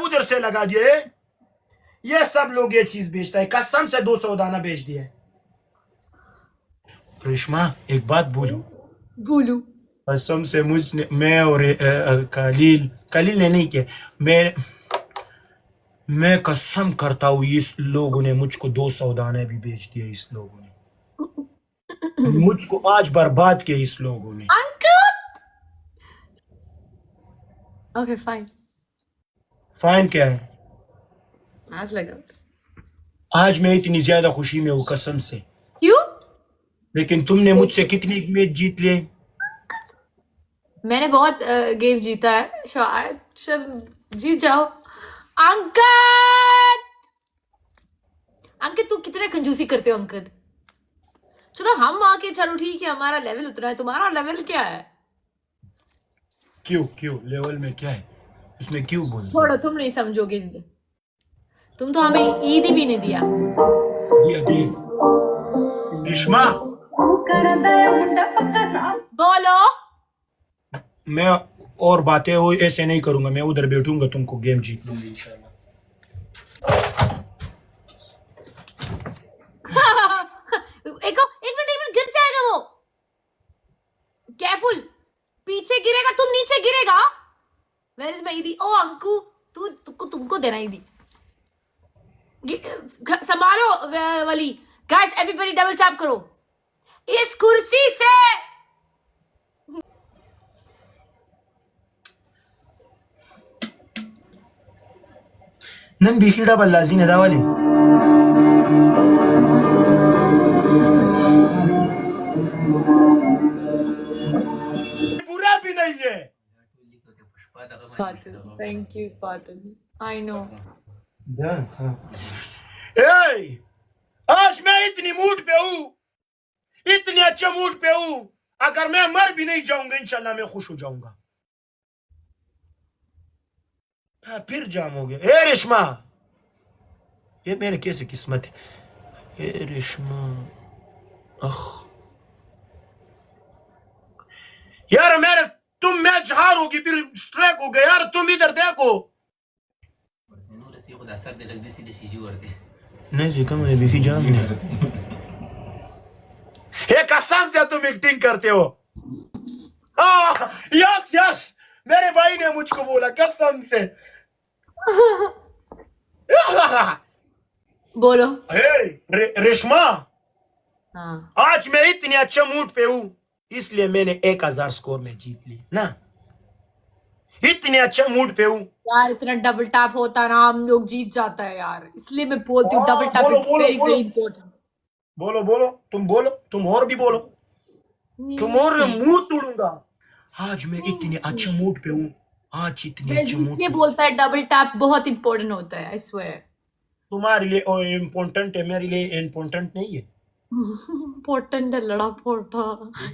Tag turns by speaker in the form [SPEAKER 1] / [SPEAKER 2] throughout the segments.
[SPEAKER 1] उधर से लगा दिए। ये सब लोग ये चीज बेचता है, कसम से 200 दाना बेच दिया। रेशमा एक बात बोलूं, कसम से मैं और कलील ने नहीं किया, मैं कसम करता हूँ इस लोगों ने मुझको 200 दाने भी बेच दिए। इस लोगों ने मुझको आज बर्बाद किया इस लोगों ने।
[SPEAKER 2] Okay fine.
[SPEAKER 1] फाइन क्या है?
[SPEAKER 2] आज लगा।
[SPEAKER 1] आज मैं इतनी ज्यादा खुशी में हूँ कसम से।
[SPEAKER 2] क्यों?
[SPEAKER 1] लेकिन तुमने मुझसे कितनी मैच जीत लिए?
[SPEAKER 2] मैंने बहुत गेम जीता है, शायद जीत जाओ। अंकद, अंकित तू कितने कंजूसी करते हो अंकद। चलो हम आके, चलो ठीक है हमारा लेवल उतना है, तुम्हारा लेवल क्या है?
[SPEAKER 1] क्यों लेवल में क्या है उसमें क्यों बोलते?
[SPEAKER 2] छोड़ो, तुम नहीं समझोगे। तुम तो हमें ईद भी नहीं दिया।
[SPEAKER 1] दिया रेशमा,
[SPEAKER 2] बोलो।
[SPEAKER 1] मैं और बातें हो ऐसे नहीं करूंगा, मैं उधर बैठूंगा, तुमको गेम जीत लूंगी इंशाल्लाह।
[SPEAKER 2] एक मिनट गिर जाएगा वो। केयरफुल, पीछे गिरेगा, तुम नीचे गिरेगा। वेयर इज माय ईदी? ओ अंकु, तुमको देना ईदी। संभालो वाली। गाइस एवरीबॉडी डबल टैप करो इस कुर्सी से।
[SPEAKER 1] नन बिखिड़ा बल्लाजी नदा वाली बुरा भी नहीं है।
[SPEAKER 2] Thank you Spartan, I know.
[SPEAKER 1] आज मैं इतनी मूड पे हूँ, इतने अच्छे मूड पे हूँ, अगर मैं मर भी नहीं जाऊंगा इंशाल्लाह मैं खुश हो जाऊंगा। हाँ, फिर जाम हो गया। ए रेशमा, ये मेरे कैसे किस्मत है। ए रेशमा, अख यार मेरे, तुम मैच हारोगी फिर स्ट्राइक हो गया यार। तुम इधर देखो। नहीं देखा मैंने, देखी जाम नहीं। ये कसम से तुम एक्टिंग करते हो। यस यस, मेरे भाई ने मुझको बोला कसम से।
[SPEAKER 2] बोलो।
[SPEAKER 1] रेशमा,
[SPEAKER 2] हाँ,
[SPEAKER 1] आज मैं इतने अच्छे मूड पे हूँ, इसलिए मैंने 1000 स्कोर में जीत ली ना। इतने अच्छे मूड पे हूँ
[SPEAKER 2] यार इतना डबल टैप होता ना हम लोग जीत जाता है यार, इसलिए मैं बोलती हूँ डबल टैप
[SPEAKER 1] बोलो
[SPEAKER 2] इज
[SPEAKER 1] बोलो
[SPEAKER 2] वेरी
[SPEAKER 1] बोलो
[SPEAKER 2] वेरी इंपॉर्टेंट।
[SPEAKER 1] बोलो, तुम और भी बोलो, तुम और मुंह तोड़ूंगा। आज मैं इतने अच्छे मूड पे हूँ, आज इतने अच्छे मूड
[SPEAKER 2] इसलिए
[SPEAKER 1] पे।
[SPEAKER 2] बोलता है डबल टैप बहुत इंपॉर्टेंट होता है, आई स्वेयर।
[SPEAKER 1] तुम्हारे लिए इम्पोर्टेंट है, मेरे लिए इम्पोर्टेंट नहीं है।
[SPEAKER 2] इम्पोर्टेंट है लड़ा पोटा,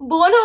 [SPEAKER 2] बोलो।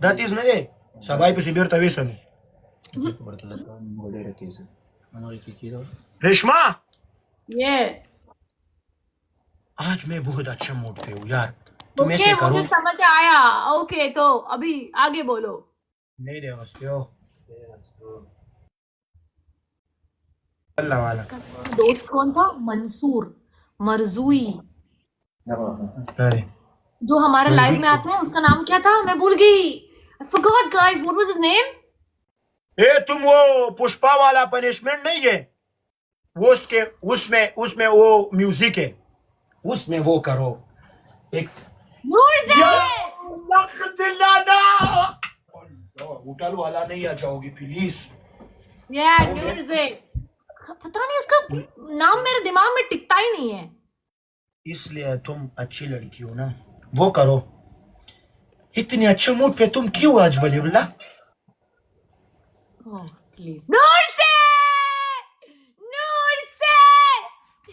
[SPEAKER 1] that is me sabay पे सिबिर तवेसन रेशमा।
[SPEAKER 2] ये
[SPEAKER 1] आज मैं बहुत अच्छा मूड पे हूँ यार, तुम
[SPEAKER 2] ओके
[SPEAKER 1] ऐसे करो।
[SPEAKER 2] मुझे समझ आया। ओके तो अभी आगे बोलो।
[SPEAKER 1] नहीं रे हंसते हो अल्लाह वाला।
[SPEAKER 2] दोस्त कौन था? मंसूर मरजुई,
[SPEAKER 1] अरे
[SPEAKER 2] जो हमारे लाइव में आता है, उसका नाम क्या था मैं भूल गई। I forgot guys, what was his name?
[SPEAKER 1] ए तुम वो पुष्पा वाला पनिशमेंट नहीं है वो, उसके उसमें उसमें वो म्यूजिक है, उसमें वो करो एक होटल वाला नहीं आ जाओगी प्लीज।
[SPEAKER 2] यार पता नहीं उसका नाम मेरे दिमाग में टिकता ही नहीं है।
[SPEAKER 1] इसलिए तुम अच्छी लड़की हो ना, वो करो। इतने अच्छे मूड पे तुम क्यों आज वलीउल्लाह?
[SPEAKER 2] ओह प्लीज नूर से, नूर से।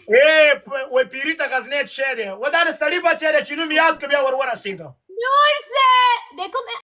[SPEAKER 1] ए वो पीरिता गजनेत शेरे वदान सड़ी बचेरे चिनु मियाद के बिया वरवरा सिंगा
[SPEAKER 2] नूर से देखो मैं